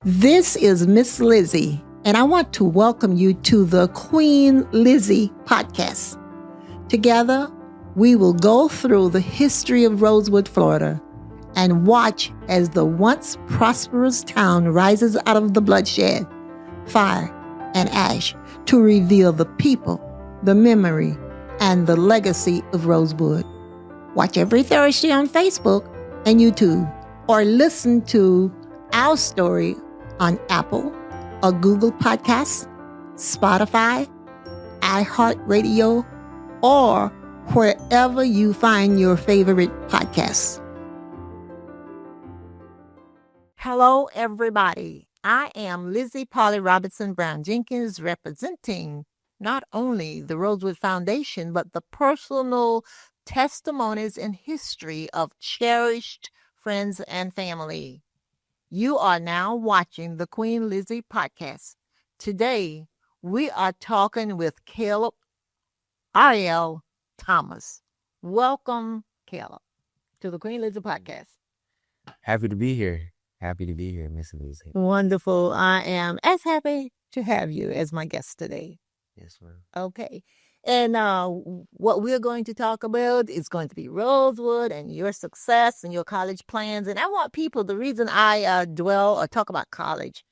This is Miss Lizzie, and I want to welcome you to the Queen Lizzie podcast. Together, we will go through the history of Rosewood, Florida, and watch as the once prosperous town rises out of the bloodshed, fire, and ash to reveal the people, the memory, and the legacy of Rosewood. Watch every Thursday on Facebook and YouTube, or listen to our story on Apple or Google Podcasts, Spotify, iHeartRadio, or wherever you find your favorite podcasts. Hello, everybody. I am Lizzie Robinson Jenkins, representing not only the Rosewood Foundation, but the personal testimonies and history of cherished friends and family. You are now watching the Queen Lizzie podcast. Today, we are talking with Caleb Ariel Thomas. Welcome, Caleb, to the Queen Lizzie podcast. Happy to be here. Happy to be here, Miss Lizzie. Wonderful. I am as happy to have you as my guest today. Yes, ma'am. Okay. And what we're going to talk about is going to be Rosewood and your success and your college plans. And I want people, the reason I dwell or talk about college,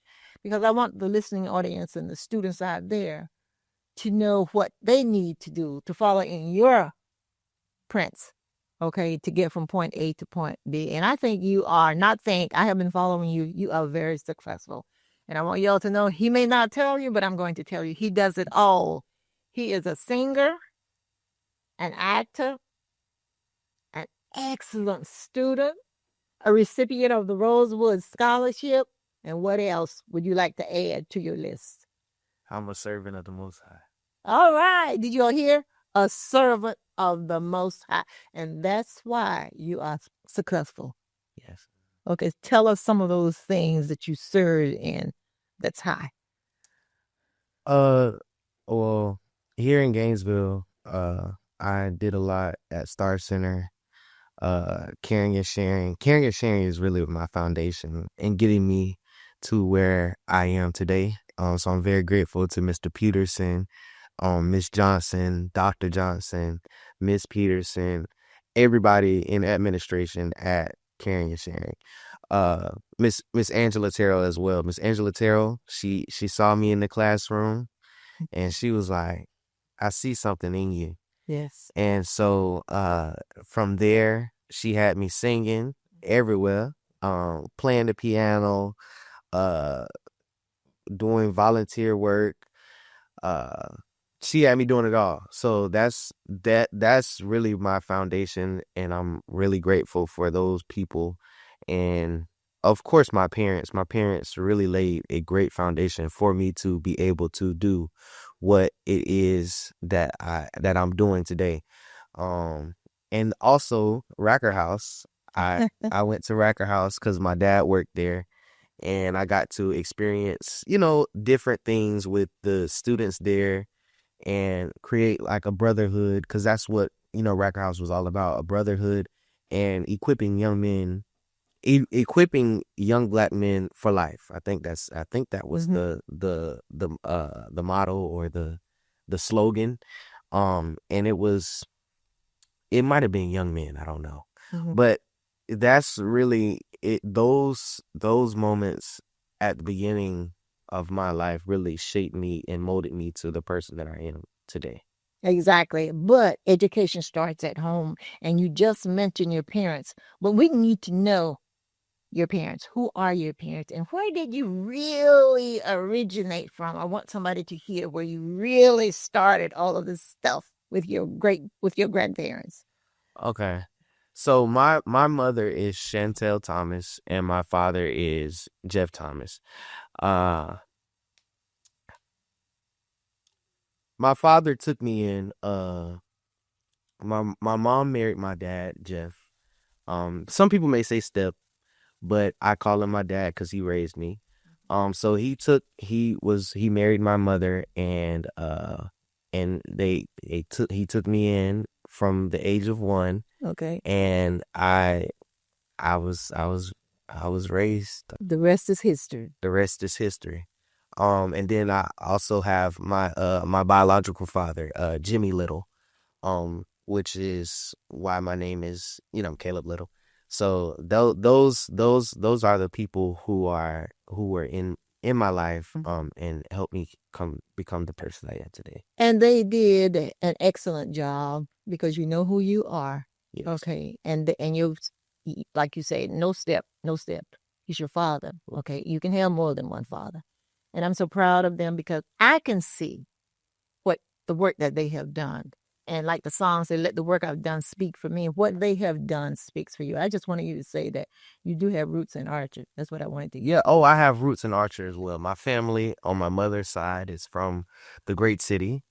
because I want the listening audience and the students out there to know what they need to do to follow in your prints, okay, to get from point A to point B. And I think you are, I have been following you. You are very successful. And I want y'all to know, he may not tell you, but I'm going to tell you, he does it all. He is a singer, an actor, an excellent student, a recipient of the Rosewood Scholarship. And what else would you like to add to your list? I'm a servant of the Most High. All right. Did you all hear? A servant of the Most High. And that's why you are successful. Yes. Okay. Tell us some of those things that you served in that's high. Well, here in Gainesville, I did a lot at Star Center. Caring and sharing. Caring and sharing is really my foundation and getting me to where I am today. So I'm very grateful to Mr. Peterson, Miss Johnson, Dr. Johnson, Miss Peterson, everybody in administration at Caring and Sharing. Miss Angela Terrell as well. Miss Angela Terrell, she saw me in the classroom and she was like, I see something in you. Yes. And so from there, she had me singing everywhere, playing the piano, doing volunteer work. She had me doing it all. So that's really my foundation. And I'm really grateful for those people. And of course, my parents really laid a great foundation for me to be able to do what it is that I'm doing today. And also Racker House. I went to Racker House because my dad worked there, and I got to experience, different things with the students there and create like a brotherhood, because that's what, Racker House was all about, a brotherhood and equipping young men, equipping young Black men for life. I think that was the motto or the slogan. And it might have been young men, I don't know. But that's really it. Those moments at the beginning of my life really shaped me and molded me to the person that I am today. Exactly. But education starts at home. And you just mentioned your parents. But we need to know your parents. Who are your parents? And where did you really originate from? I want somebody to hear where you really started all of this stuff with your grandparents. Okay. So my mother is Chantel Thomas and my father is Jeff Thomas. My father took me in. My mom married my dad, Jeff. Some people may say step, but I call him my dad because he raised me. So he married my mother, and he took me in from the age of 1. Okay. And I was I was raised. The rest is history. The rest is history. And then I also have my biological father, Jimmy Little, which is why my name is, Caleb Little. So those are the people who were in my life, and helped me become the person I am today. And they did an excellent job because you know who you are. Yes. Okay. And you, like you say, no step, no step. He's your father. Okay. You can have more than one father. And I'm so proud of them because I can see what the work that they have done. And like the song said, let the work I've done speak for me. What they have done speaks for you. I just wanted you to say that you do have roots in Archer. That's what I wanted to. Yeah. Oh, I have roots in Archer as well. My family on my mother's side is from the great city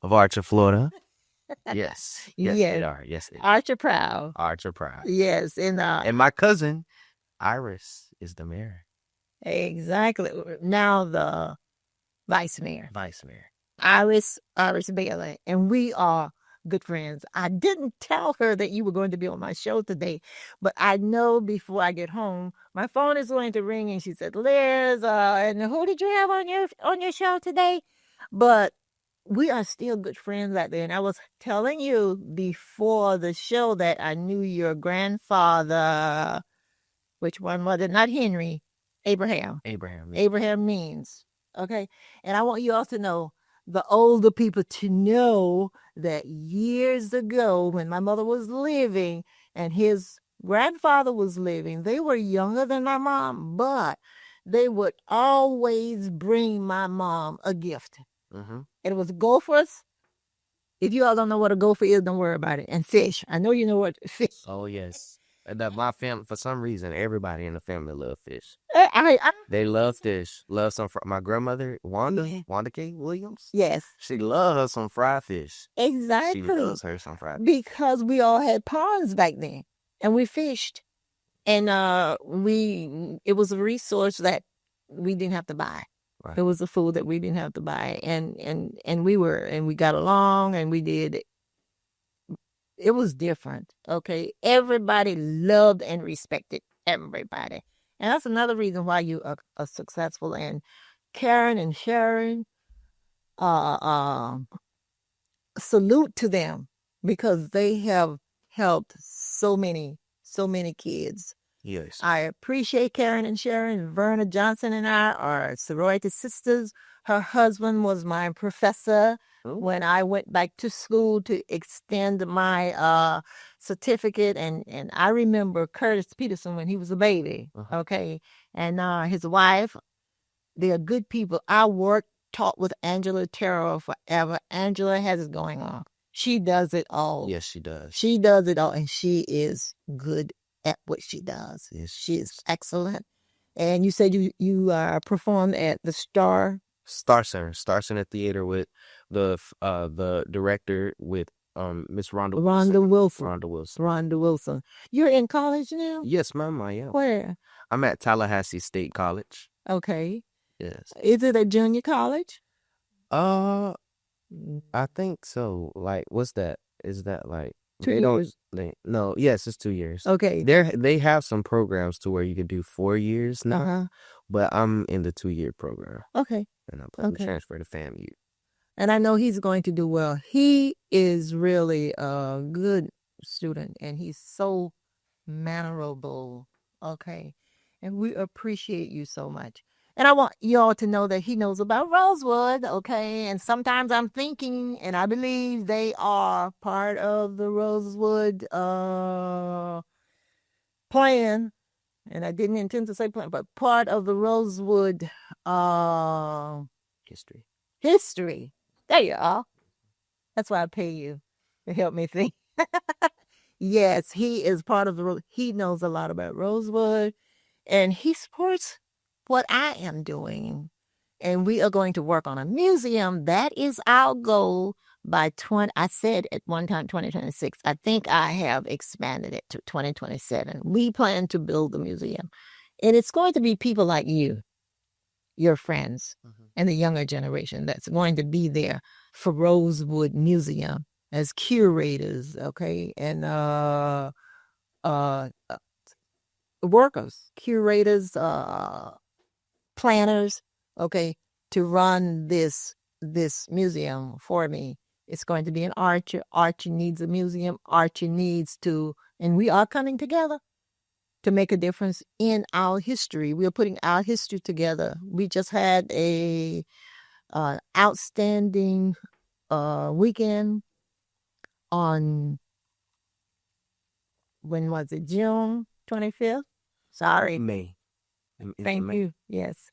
of Archer, Florida. Yes. Yes, Yes. they are. Yes, they are. Archer proud. Archer proud. Yes. And my cousin, Iris, is the mayor. Exactly. Now the vice mayor. Vice mayor. Iris Bailey, and we are good friends. I didn't tell her that you were going to be on my show today, but I know before I get home, my phone is going to ring, and she said, "Liz, and who did you have on your show today?" But we are still good friends out there. And I was telling you before the show that I knew your grandfather. Which one was it? Not Henry, Abraham. Abraham. Yeah. Abraham Means. Okay. And I want you all to know, the older people to know that years ago when my mother was living and his grandfather was living, they were younger than my mom, but they would always bring my mom a gift. Mm-hmm. It was gophers. If you all don't know what a gopher is, don't worry about it. And fish. I know you know what fish. Oh, yes. That my family, for some reason, everybody in the family love fish. I They love fish. Love some. My grandmother, Wanda, Yeah. Wanda K. Williams. Yes. She loves her some fried fish. Exactly. She loves her some fried fish. Because we all had ponds back then, and we fished, and it was a resource that we didn't have to buy. Right. It was a food that we didn't have to buy, and we got along, and we did. It was different. Okay, everybody loved and respected everybody, and that's another reason why you are successful. And Karen and Sharon, uh, salute to them because they have helped so many kids. Yes. I appreciate Karen and Sharon. Verna Johnson and I are sorority sisters. Her husband was my professor when I went back to school to extend my certificate. And I remember Curtis Peterson when he was a baby. Okay. And his wife, they are good people. I taught with Angela Terrell forever. Angela has it going on. She does it all. Yes, she does. She does it all, and she is good at what she does. Yes. She is excellent. And you said you performed at the Star Center Theater with the director with Miss Rhonda Wilson. Rhonda Wilson. You're in college now? Yes, ma'am, I am. Where? I'm at Tallahassee State College. Okay. Yes. Is it a junior college? I think so. Like, what's that? Is that like 2 they years? No, yes, it's 2 years. Okay. They have some programs to where you can do 4 years now, Uh-huh. but I'm in the 2-year program. Okay. And I'm transferred to FAMU. And I know he's going to do well. He is really a good student, and he's so mannerable. Okay. And we appreciate you so much. And I want you all to know that he knows about Rosewood, okay? And sometimes I'm thinking, and I believe they are part of the Rosewood plan. And I didn't intend to say plan, but part of the Rosewood history. There you are. That's why I pay you to help me think. Yes, he is part of he knows a lot about Rosewood, and he supports what I am doing. And we are going to work on a museum. That is our goal by I said at one time 2026. I think I have expanded it to 2027. We plan to build the museum. And it's going to be people like you, your friends, and the younger generation that's going to be there for Rosewood Museum as curators, okay? And workers, curators, planners, okay, to run this museum for me. It's going to be an Archer. Archer needs a museum. Archer needs to, and we are coming together to make a difference in our history. We are putting our history together. We just had a outstanding weekend on, when was it? June 25th. Sorry. May. Thank May. you. Yes.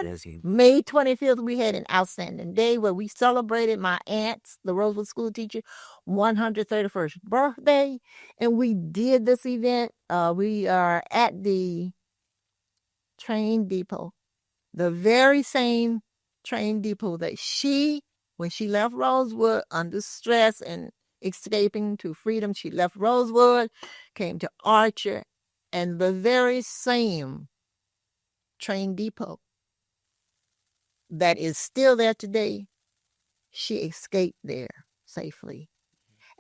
Yes, May 25th, we had an outstanding day where we celebrated my aunt's, the Rosewood school teacher, 131st birthday. And we did this event. We are at the train depot, the very same train depot that when she left Rosewood under stress and escaping to freedom, she left Rosewood, came to Archer, and the very same train depot that is still there today, she escaped there safely.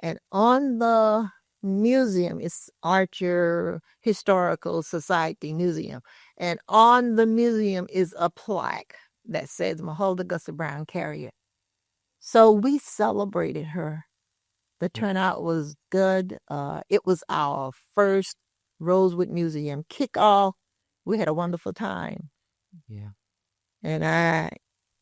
And on the museum, it's Archer Historical Society Museum. And on the museum is a plaque that says Maholda Gussie Brown Carrier. So we celebrated her. The turnout was good. It was our first Rosewood Museum kickoff. We had a wonderful time. Yeah. And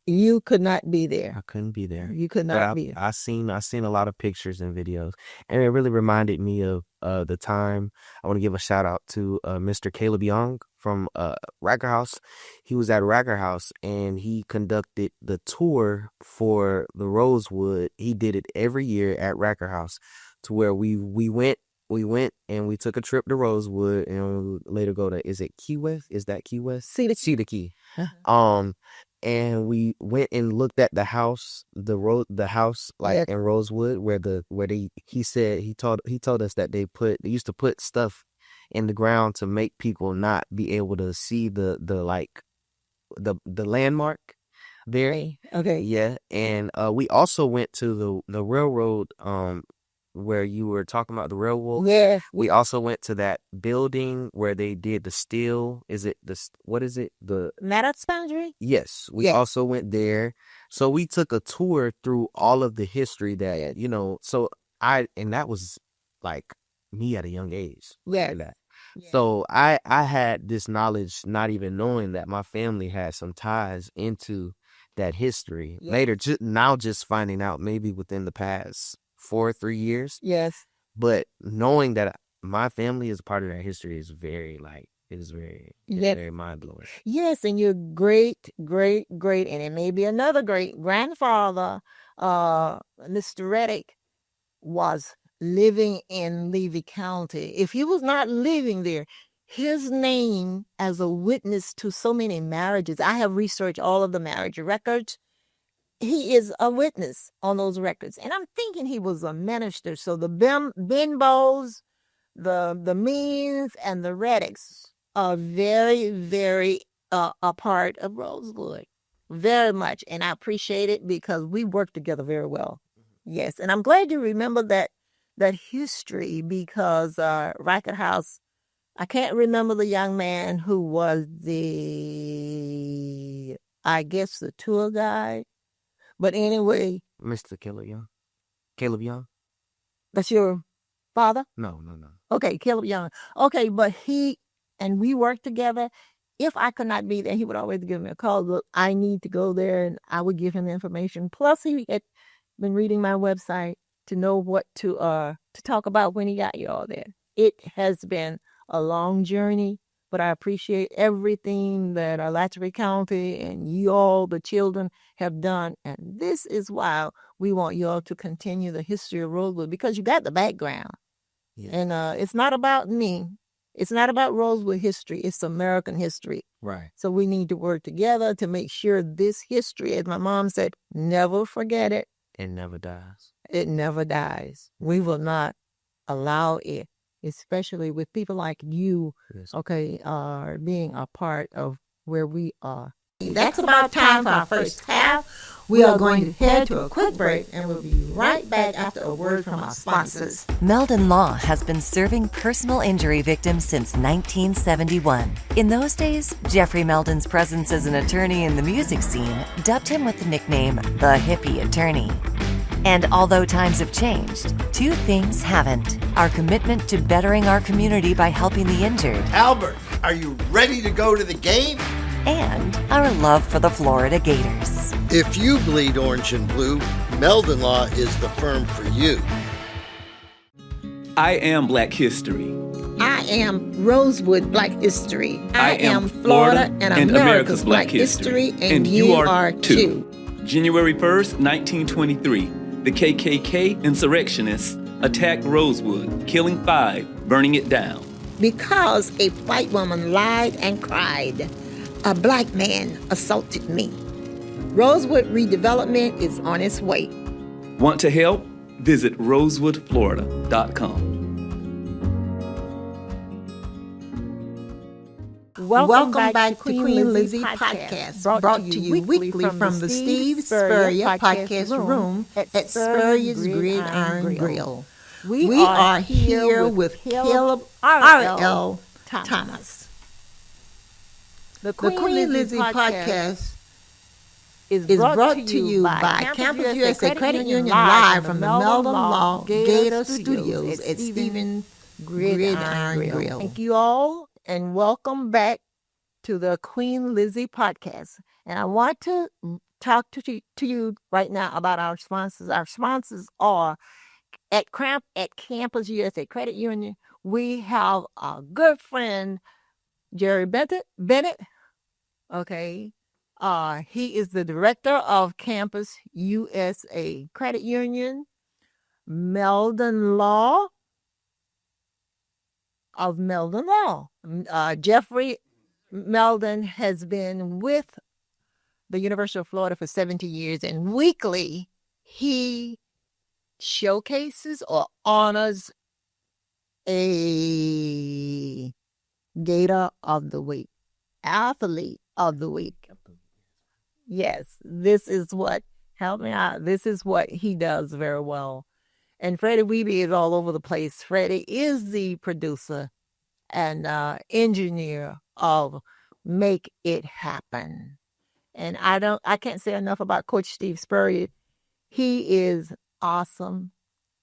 you could not be there. I couldn't be there. You could not be. I seen a lot of pictures and videos, and it really reminded me of the time. I want to give a shout out to Mr. Caleb Young from Racker House. He was at Racker House and he conducted the tour for the Rosewood. He did it every year at Racker House, to where we went and we took a trip to Rosewood and later go to, is it Key West? Is that Key West? Cedar Key. Huh. And we went and looked at the house, the house like in Rosewood he told us that they used to put stuff in the ground to make people not be able to see the landmark there. Okay. Yeah. And we also went to the railroad, where you were talking about the railroad. Yeah. We also went to that building where they did the steel. What is it? The Maddox Foundry? Yes. We also went there. So we took a tour through all of the history that, and that was like me at a young age. Yeah. That. So I had this knowledge, not even knowing that my family had some ties into that history. Later, just finding out, maybe within the past 3 years. Yes. But knowing that my family is part of that history is very mind blowing. Yes, and your great, great, great, and it may be another great grandfather, Mr. Reddick, was living in Levy County. If he was not living there, his name as a witness to so many marriages. I have researched all of the marriage records. He is a witness on those records. And I'm thinking he was a minister. So the Bimbos, the Means, and the Reddicks are very, very a part of Rosewood. Very much. And I appreciate it because we work together very well. Yes. And I'm glad you remember that history, because Racket House, I can't remember the young man who was the tour guide. But anyway. Mr. Caleb Young? That's your father? No. Okay, Caleb Young. Okay, but we worked together. If I could not be there, he would always give me a call. Look, I need to go there, and I would give him information. Plus, he had been reading my website to know what to talk about when he got you all there. It has been a long journey, but I appreciate everything that Alachua County and you all, the children, have done. And this is why we want you all to continue the history of Rosewood, because you got the background. Yeah. And it's not about me. It's not about Rosewood history. It's American history. Right. So we need to work together to make sure this history, as my mom said, never forget it. It never dies. It never dies. We will not allow it, especially with people like you, being a part of where we are. That's about time for our first half. We are going to head to a quick break and we'll be right back after a word from our sponsors. Meldon Law has been serving personal injury victims since 1971. In those days, Jeffrey Meldon's presence as an attorney in the music scene dubbed him with the nickname the Hippie Attorney. And although times have changed, two things haven't: our commitment to bettering our community by helping the injured, Albert, are you ready to go to the game? and our love for the Florida Gators. If you bleed orange and blue, Meldon Law is the firm for you. I am Black History. I am Rosewood Black History. I am Florida and America's Black History. And you are too. January 1st, 1923, the KKK insurrectionists attacked Rosewood, killing 5, burning it down. Because a white woman lied and cried, a black man assaulted me. Rosewood redevelopment is on its way. Want to help? Visit rosewoodflorida.com. Welcome back to Queen Lizzie Podcast, brought to you weekly from the Steve Spurrier Podcast Room at Spurrier's Gridiron Grill. We are here with Caleb R.L. Thomas. The Queen Lizzie Podcast is brought to you by Campus USA Credit Union live from the Meldon Law Gator Studios at Stephen Gridiron Grill. Thank you all, and welcome back to the Queen Lizzie Podcast. And I want to talk to you right now about our sponsors. Our sponsors are at Campus USA Credit Union. We have a good friend, Jerry Bennett. Okay. He is the director of Campus USA Credit Union, Meldon Law of Meldon Law. Jeffrey Meldon has been with the University of Florida for 70 years, and weekly he showcases or honors a Gator of the Week, Athlete of the Week. Yes, this is what, help me out, this is what he does very well. And Freddie Weeby is all over the place. Freddie is the producer and engineer of Make It Happen. And I can't say enough about Coach Steve Spurrier. He is awesome.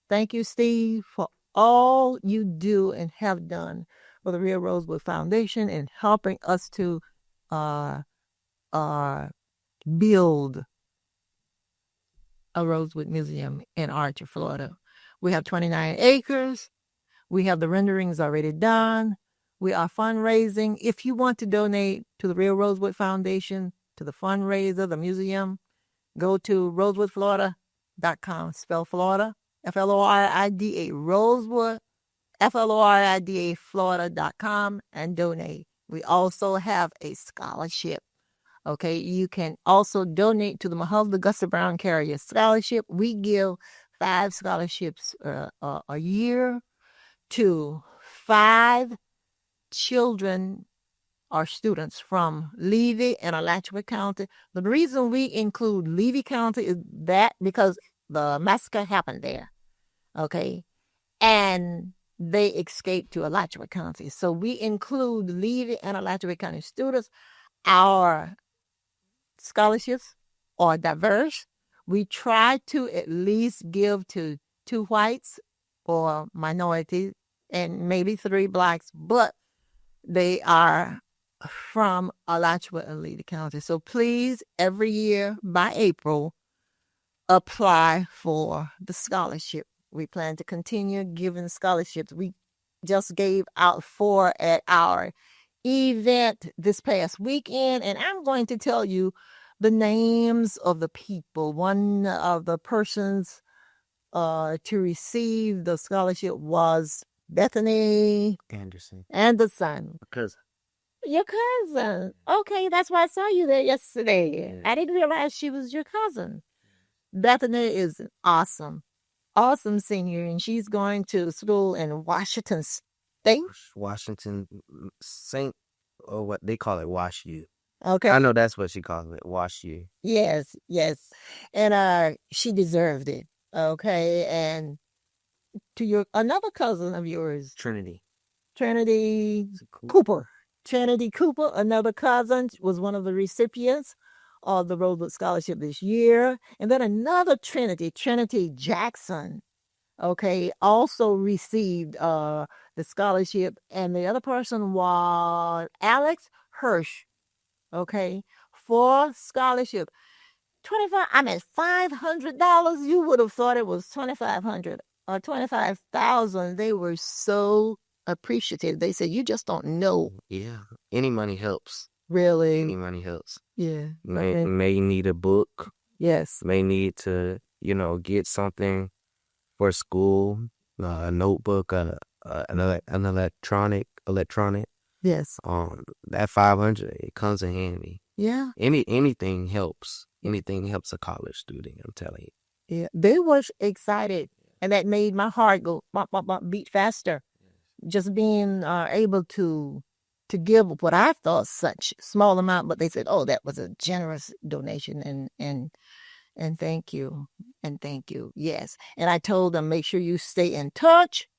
Thank you, Steve, for all you do and have done for the Real Rosewood Foundation and helping us to build a Rosewood Museum in Archer, Florida. We have 29 acres. We have the renderings already done. We are fundraising. If you want to donate to the Real Rosewood Foundation, to the fundraiser, the museum, go to rosewoodflorida.com. Spell Florida, Florida, Rosewood, Florida, Florida.com, and donate. We also have a scholarship. Okay, you can also donate to the Mahalda Augusta Brown Carrier Scholarship. We give 5 scholarships a year to 5 children or students from Levy and Alachua County. The reason we include Levy County is that because the massacre happened there. Okay, and they escaped to Alachua County. So we include Levy and Alachua County students. Our scholarships are diverse. We try to at least give to 2 whites or minorities and maybe 3 blacks, but they are from Alachua and Levy County. So please, every year by April, apply for the scholarship. We plan to continue giving scholarships. We just gave out 4 at our event this past weekend, and I'm going to tell you the names of the people. One of the persons to receive the scholarship was Bethany Anderson. Cousin. Your cousin. Okay, that's why I saw you there yesterday. Yeah. I didn't realize she was your cousin. Bethany is awesome senior, and she's going to school in Washington State. Washington Saint, or what they call it, Wash U. Okay. I know that's what she calls it. Wash you. Yes, yes. And she deserved it. Okay. And to your another cousin of yours, Trinity. Trinity Cooper. Trinity Cooper, another cousin, was one of the recipients of the Rosewood Scholarship this year. And then another Trinity Jackson, okay, also received the scholarship. And the other person was Alex Hirsch, okay, for scholarship. 25, I mean $500. You would have thought it was 2,500 or 25,000. They were so appreciative. They said, you just don't know. Yeah. Any money helps. Really? Any money helps. Yeah. May need a book. Yes. May need to, get something for school, a notebook, an electronic. Yes. That 500, it comes in handy. Yeah. Anything helps. Anything helps a college student, I'm telling you. Yeah. They were excited, and that made my heart go bump, bump, bump, beat faster. Just being able to give what I thought such small amount, but they said, "Oh, that was a generous donation," and thank you, and thank you. Yes, and I told them, make sure you stay in touch,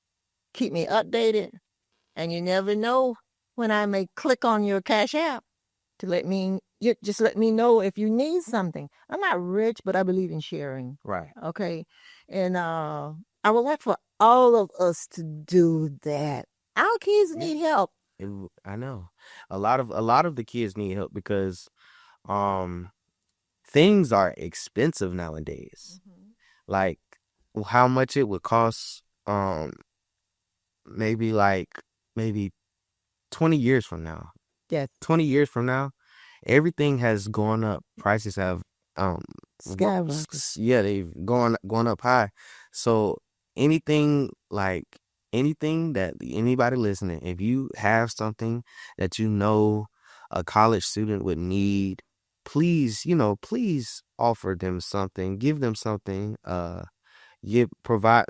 keep me updated, and you never know when I may click on your Cash App to just let me know if you need something. I'm not rich, but I believe in sharing. Right. Okay, and I would like for all of us to do that. Our kids need help. I know. A lot of the kids need help because things are expensive nowadays. Like how much it would cost maybe 20 years from now. Yes. 20 years from now, everything has gone up. Prices have skyrocketed. Yeah, they've gone up high. So anything that anybody listening, if you have something that a college student would need, please offer them something, give them something, provide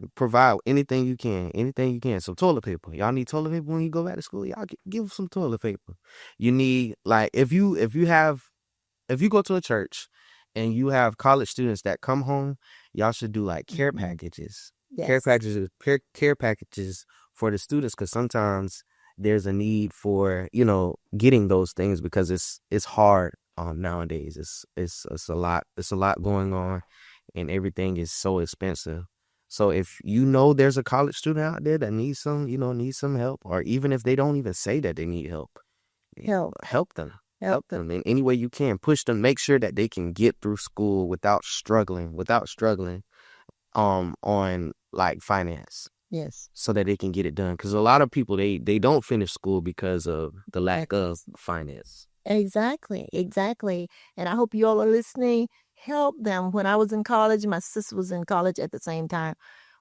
anything you can. So toilet paper, y'all need toilet paper when you go back to school. Y'all give some toilet paper. You need, if you go to a church and you have college students that come home, y'all should do care packages. Yes. Care packages for the students, because sometimes there's a need for getting those things because it's hard nowadays. It's a lot going on, and everything is so expensive. So if there's a college student out there that needs some help, or even if they don't even say that they need help them. Help them in any way you can. Push them. Make sure that they can get through school without struggling on finance. Yes. So that they can get it done. Because a lot of people, they don't finish school because of the lack of finance. Exactly. And I hope you all are listening. Help them. When I was in college, my sister was in college at the same time.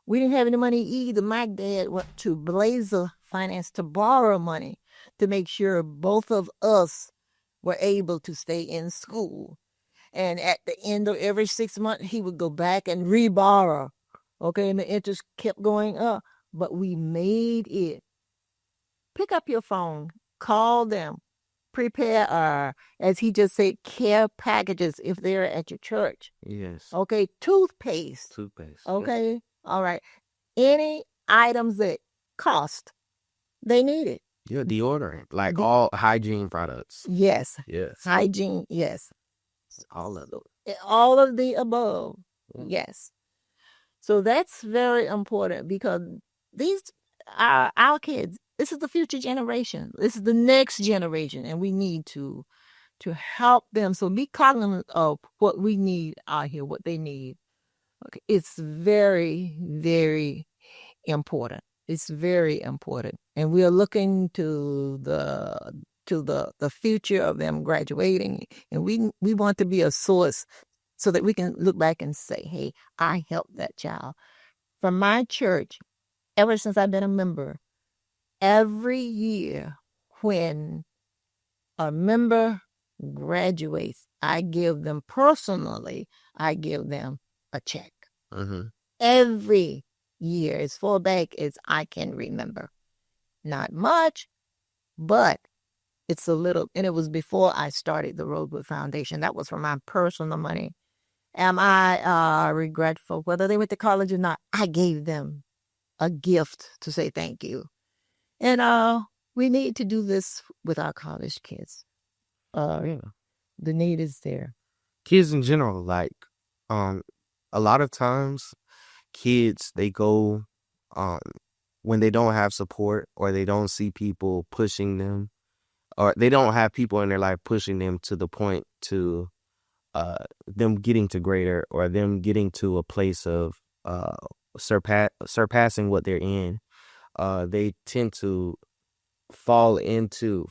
We didn't have any money either. My dad went to Blazer Finance to borrow money to make sure both of us were able to stay in school. And at the end of every 6 months, he would go back and reborrow. Okay, and the interest kept going up. But we made it. Pick up your phone. Call them. Prepare, as he just said, care packages if they're at your church. Yes. Okay, toothpaste. Okay, yes. All right. Any items that cost, they need it. Yeah, deodorant, all hygiene products. Yes. Hygiene, yes. All of the above. Yeah. Yes. So that's very important because these are our kids. This is the future generation. This is the next generation, and we need to help them. So be cognizant of what we need out here, what they need. Okay, it's very, very important. It's very important, and we are looking to the future of them graduating, and we want to be a source so that we can look back and say, "Hey, I helped that child." From my church, ever since I've been a member, every year when a member graduates, I give them a check. Mm-hmm. Every year, as far back as I can remember. Not much, but It's a little, and it was before I started the Rosewood Foundation. That was from my personal money. Am I regretful? Whether they went to college or not, I gave them a gift to say thank you. And we need to do this with our college kids. Yeah. The need is there. Kids in general, like, a lot of times kids, they go, when they don't have support or they don't see people pushing them, or they don't have people in their life pushing them to the point to them getting to greater, or them getting to a place of surpassing what they're in. They tend to fall into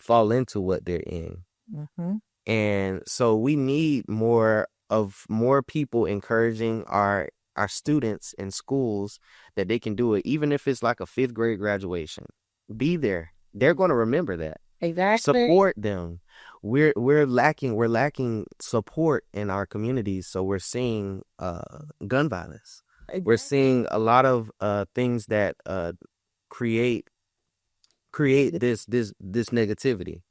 what they're in. Mm-hmm. And so we need more people encouraging our students in schools that they can do it, even if it's like a 5th grade graduation. Be there. They're going to remember that. Exactly. Support them. We're lacking support in our communities, so we're seeing gun violence. Exactly. We're seeing a lot of things that create this negativity.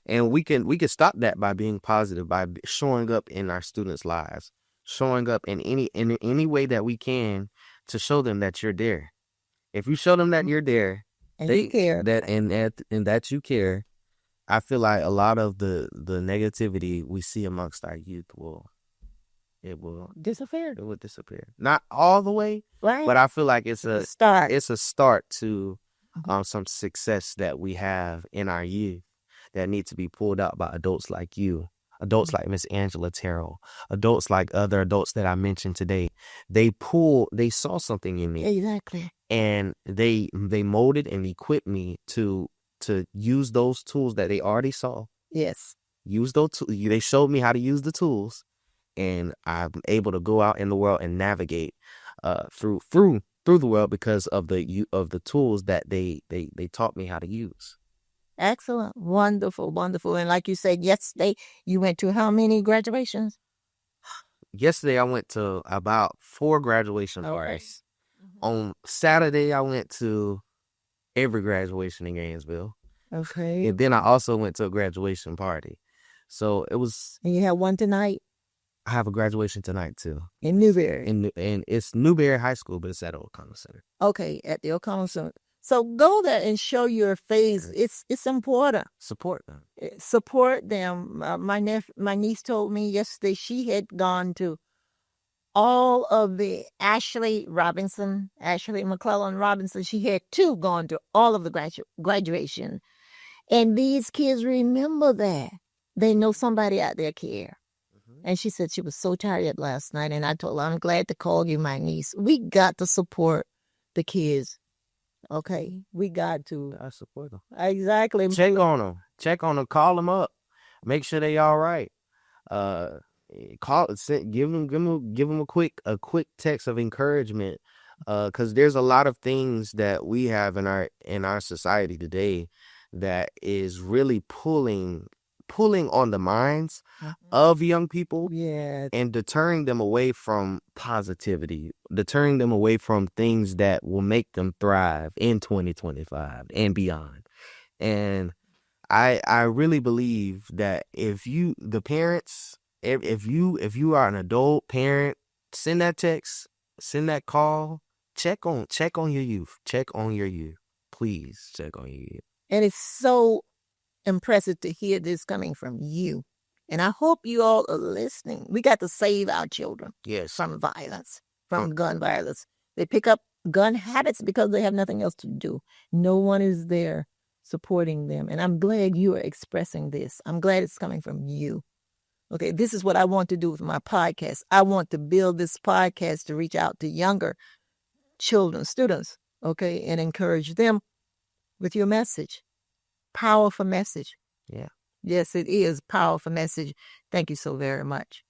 And we can stop that by being positive, by showing up in our students' lives, showing up in any way that we can to show them that you're there. If you show them that you're there, and you care, and that you care, I feel like a lot of the negativity we see amongst our youth will disappear. It will disappear. Not all the way, right? But I feel like it's a start. It's a start to some success that we have in our youth that need to be pulled out by adults like you, adults like Miss Angela Terrell, adults like other adults that I mentioned today. They saw something in me. Exactly. And they molded and equipped me to use those tools that they already saw. Yes. Use those they showed me how to use the tools, and I'm able to go out in the world and navigate through the world because of the tools that they taught me how to use. Excellent. Wonderful, wonderful. And like you said, yesterday you went to how many graduations? Yesterday I went to about 4 graduation parties. On Saturday I went to every graduation in Gainesville. Okay. And then I also went to a graduation party. So it was. And you have one tonight? I have a graduation tonight too. In Newberry? And it's Newberry High School, but it's at O'Connell Center. Okay, at the O'Connell Center. So go there and show your face. It's important. Support them. Support them. My niece told me yesterday she had gone to all of the Ashley McClellan Robinson. She had 2 gone to all of the graduation. And these kids remember that. They know somebody out there care. Mm-hmm. And she said she was so tired last night. And I told her, I'm glad to call you my niece. We got to support the kids. Okay, we got to. I support them. Exactly. Check on them. Call them up. Make sure they all right. Give them a quick text of encouragement. Because there's a lot of things that we have in our society today that is really pulling on the minds of young people, and deterring them away from positivity, deterring them away from things that will make them thrive in 2025 and beyond. And I really believe that if you are an adult parent, send that text, send that call, check on your youth, please check on your youth. And it's so impressive to hear this coming from you. And I hope you all are listening. We got to save our children from violence, from gun violence. They pick up gun habits because they have nothing else to do. No one is there supporting them. And I'm glad you are expressing this. I'm glad it's coming from you. Okay, this is what I want to do with my podcast. I want to build this podcast to reach out to younger children, students, okay, and encourage them with your message. Powerful message. Yeah. Yes, it is. Powerful message. Thank you so very much.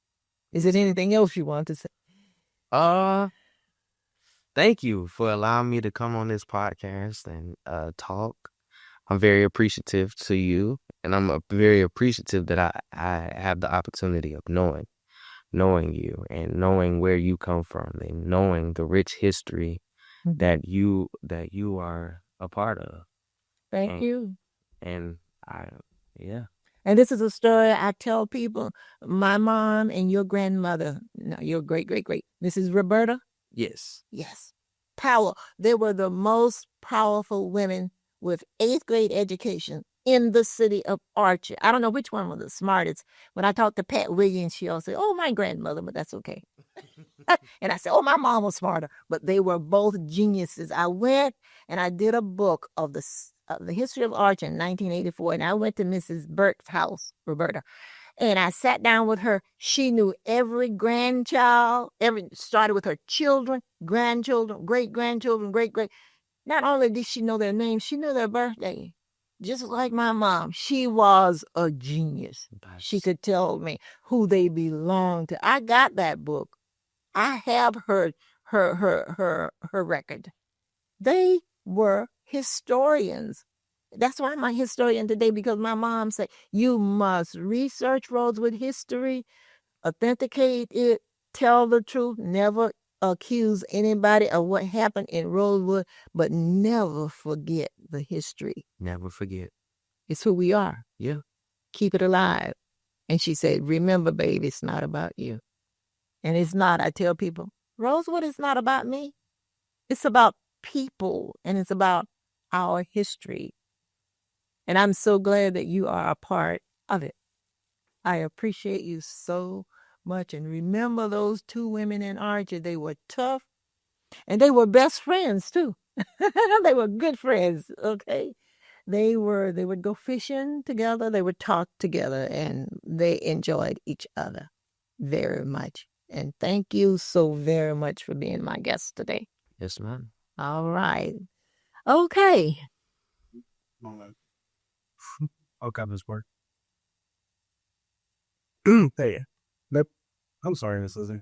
Is there anything else you want to say? Thank you for allowing me to come on this podcast and talk. I'm very appreciative to you, and I'm very appreciative that I have the opportunity of knowing you and knowing where you come from and knowing the rich history that you are a part of. Thank you. And Yeah. And this is a story I tell people. My mom and your grandmother, no, your great, Mrs. Roberta. Yes. Yes. Power. They were the most powerful women with 8th grade education in the city of Archer. I don't know which one was the smartest. When I talked to Pat Williams, she always said, "Oh, my grandmother," but that's okay. And I said, "Oh, my mom was smarter." But they were both geniuses. I went and I did a book of the history of Archer in 1984, and I went to Mrs. Burke's house, Roberta, and I sat down with her. She knew every grandchild, started with her children, grandchildren, great grandchildren, great. Not only did she know their names, she knew their birthday. Just like my mom, she was a genius. Nice. She could tell me who they belonged to. I got that book. I have her record. They were historians. That's why I'm a historian today, because my mom said, you must research Rosewood history, authenticate it, tell the truth, never accuse anybody of what happened in Rosewood, but never forget the history. Never forget. It's who we are. Yeah. Keep it alive. And she said, remember, baby, it's not about you. And it's not. I tell people, Rosewood is not about me. It's about people, and it's about our history. And I'm so glad that you are a part of it. I appreciate you so much. And remember those 2 women in Archer. They were tough, and they were best friends too. They were good friends, okay? They would go fishing together, they would talk together, and they enjoyed each other very much. And thank you so very much for being my guest today. Yes, ma'am. All right. Okay. Okay, this work. Hey, nope. I'm sorry, Miss Lizzie.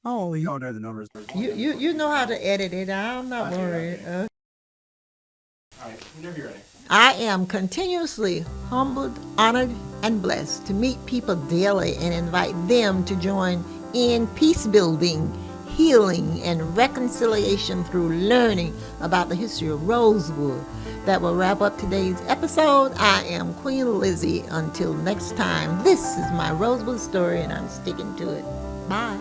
Oh, You don't know the numbers. you know how to edit it. I'm not worried. All right, whenever you're ready. I am continuously humbled, honored, and blessed to meet people daily and invite them to join in peace building, healing, and reconciliation through learning about the history of Rosewood. That will wrap up today's episode. I am Queen Lizzie. Until next time, this is my Rosewood story, and I'm sticking to it. Bye.